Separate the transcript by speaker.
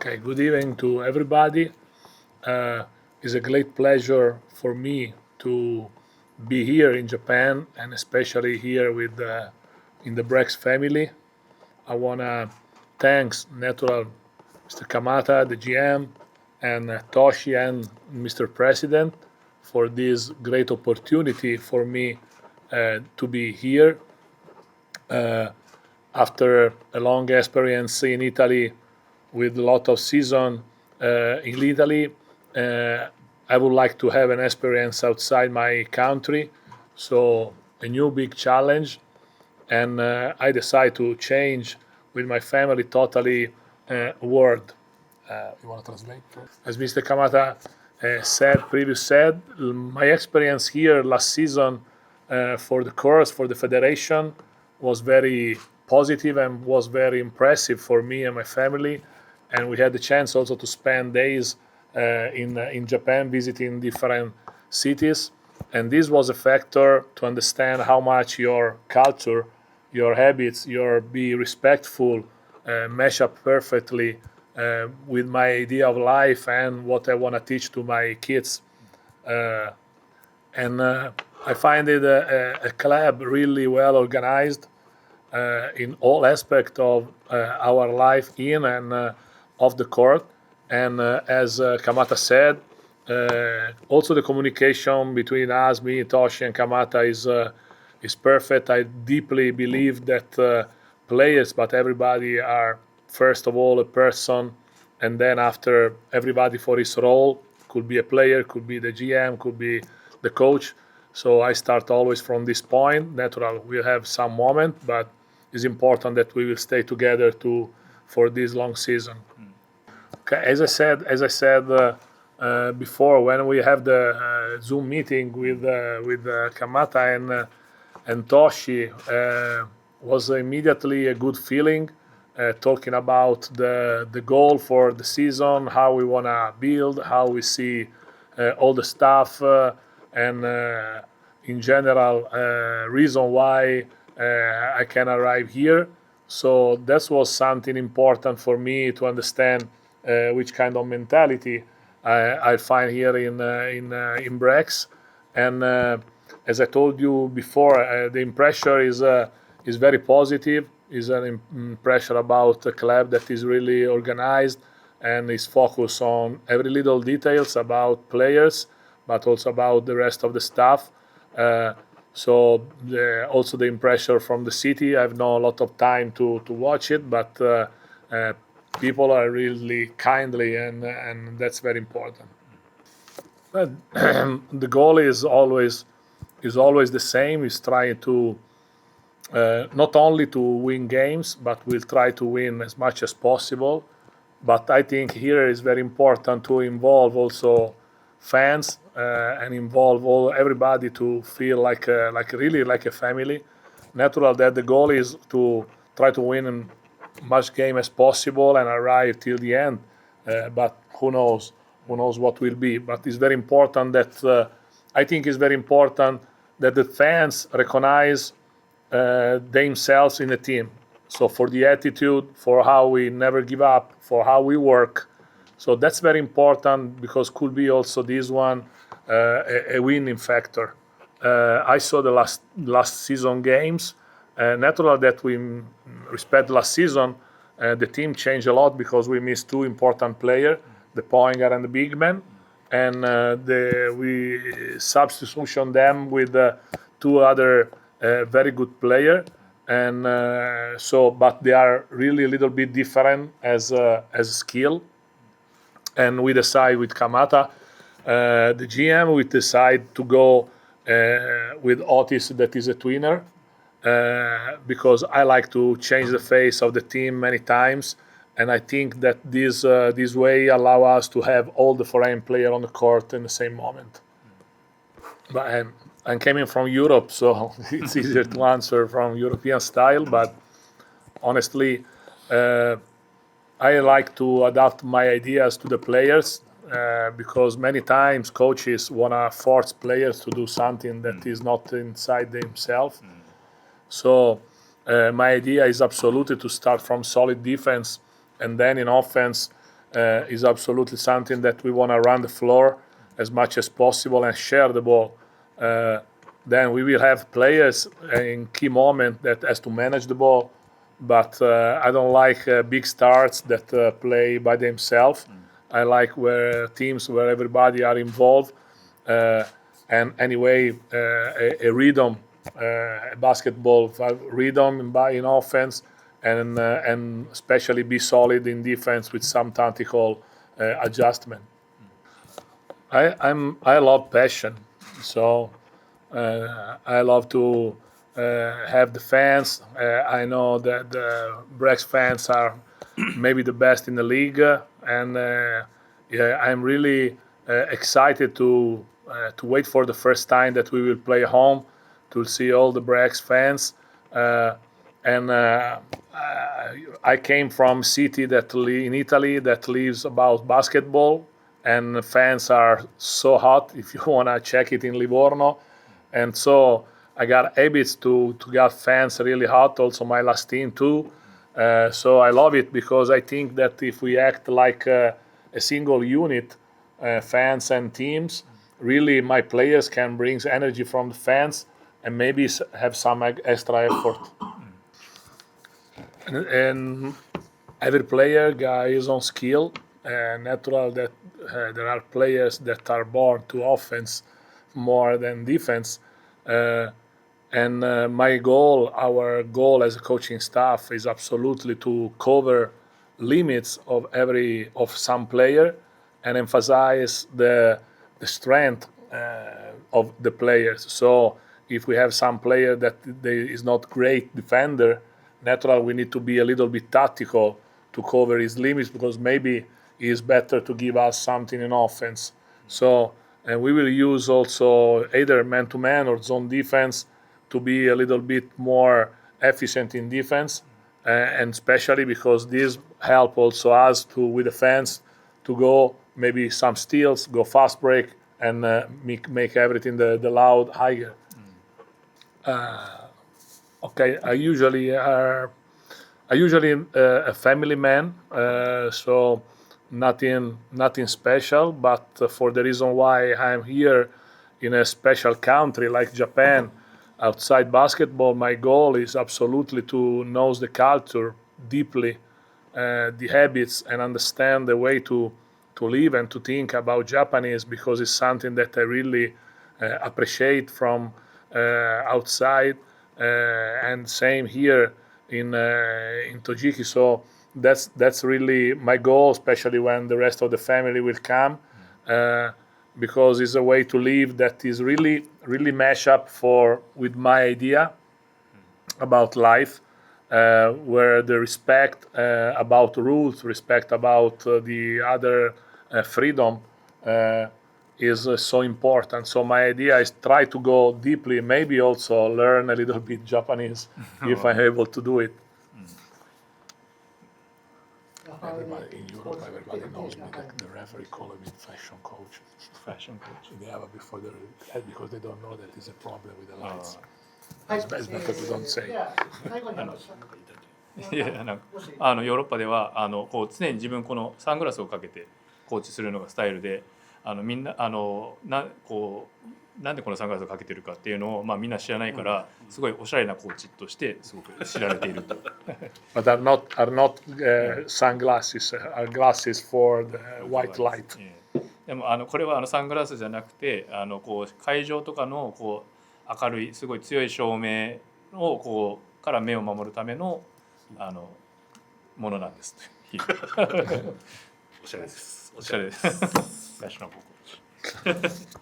Speaker 1: Okay, good evening to everybody. It's a great pleasure for me to be here in Japan and especially here with in the Brex family. I want to thank natural Mr. Kamata, the GM, and Toshi and Mr. President for this great opportunity for me to be here. After a long experience in Italy with a lot of season in Italy, I would like to have an experience outside my country. So a new big challenge, and I decide to change with my family totally world. You want to translate? As Mr. Kamata said, my experience here last season for the course, for the federation, was very positive and was very impressive for me and my family. And we had the chance also to spend days in Japan visiting different cities. And this was a factor to understand how much your culture, your habits, your be respectful mesh up perfectly with my idea of life and what I want to teach to my kids. And I find it a club really well organized in all aspects of our life in and off the court. And as Kamata said, also the communication between us, me, Toshi, and Kamata is perfect. I deeply believe that players, but everybody are first of all a person, and then after everybody for his role, could be a player, could be the GM, could be the coach. So I start always from this point. Natural, we'll have some moment, but it's important that we will stay together for this long season. Okay, as I said before, when we have the Zoom meeting with Kamata and Toshi, was immediately a good feeling. Talking about the goal for the season, how we want to build, how we see all the stuff, and in general, reason why I can arrive here. So that was something important for me to understand which kind of mentality I find here in Brex. And as I told you before, the impression is very positive. Is an impression about a club that is really organized and is focused on every little details about players, but also about the rest of the staff. So also the impression from the city. I've not a lot of time to watch it, but people are really kindly, and that's very important. But the goal is always the same. Is trying to not only to win games, but we'll try to win as much as possible. But I think here is very important to involve also fans and involve everybody to feel like a family. Natural that the goal is to try to win as much game as possible and arrive till the end. But who knows what will be. But it's very important that I think it's very important that the fans recognize themselves in the team. So for the attitude, for how we never give up, for how we work. So that's very important because could be also this one a winning factor. I saw the last season games. Natural that we respect last season. The team changed a lot because we missed two important players, the point guard and the big man, and we substitution them with two other very good player, and but they are really a little bit different as skill. And we decide with Kamata, the GM, we decide to go with Otis, that is a twinner, because I like to change the face of the team many times, and I think that this way allow us to have all the foreign player on the court in the same moment. But I'm coming from Europe, so it's easier to answer from European style. But honestly, I like to adapt my ideas to the players because many times coaches want to force players to do something that is not inside themselves. So my idea is absolutely to start from solid defense and then in offense is absolutely something that we want to run the floor as much as possible and share the ball. Then we will have players in key moment that has to manage the ball, but I don't like big stars that play by themselves. I like teams where everybody are involved, and anyway, a rhythm, a basketball rhythm in offense, and especially be solid in defense with some tactical adjustment. I love passion, so I love to have the fans. I know that the Brex fans are maybe the best in the league, and I'm really excited to wait for the first time that we will play home, to see all the Brex fans. And I came from a city in Italy that lives about basketball, and fans are so hot. If you want to check it in Livorno, and so I got habits to get fans really hot. Also my last team too. So I love it because I think that if we act like a single unit, fans and teams, really my players can bring energy from the fans and maybe have some extra effort. And every player got his own skill. Natural that there are players that are born to offense more than defense. And my goal, our goal as a coaching staff, is absolutely to cover limits of some player and emphasize the strength of the players. So if we have some player that is not great defender, naturally we need to be a little bit tactical to cover his limits, because maybe it's better to give us something in offense. So, and we will use also either man-to-man or zone defense to be a little bit more efficient in defense, and especially because this help also us to, with the fans, to go maybe some steals, go fast break, and make everything the loud higher. Okay, I usually a family man, so nothing special. But for the reason why I'm here in a special country like Japan, outside basketball, my goal is absolutely to know the culture deeply, the habits, and understand the way to live and to think about Japanese, because it's something that I really appreciate from outside, and same here in Tojiki. So that's really my goal, especially when the rest of the family will come, because it's a way to live that is really mash up with my idea about life, where the respect about rules, respect about the other freedom is so important. So my idea is try to go deeply, maybe also learn a little bit Japanese if I'm able to do it. Everybody in Europe, everybody knows me that the referee called me fashion coach.
Speaker 2: Fashion coach.
Speaker 1: Yeah, but before because they don't know that it's a problem with the lights. It's better to don't say.
Speaker 2: いやヨーロッパではこう常に自分このサングラスをかけてコーチするのがスタイルで、みんななんでこのサングラスをかけてるかっていうのを、みんな知らないから、すごいおしゃれなコーチとしてすごく知られていると。
Speaker 1: But are not sunglasses, are glasses for the white light.
Speaker 2: でもこれはサングラスじゃなくてこう会場とかのこう明るいすごい強い照明をから目を守るためのものなんです。
Speaker 3: おしゃれです。
Speaker 2: おしゃれです。ファッショナブルコーチ。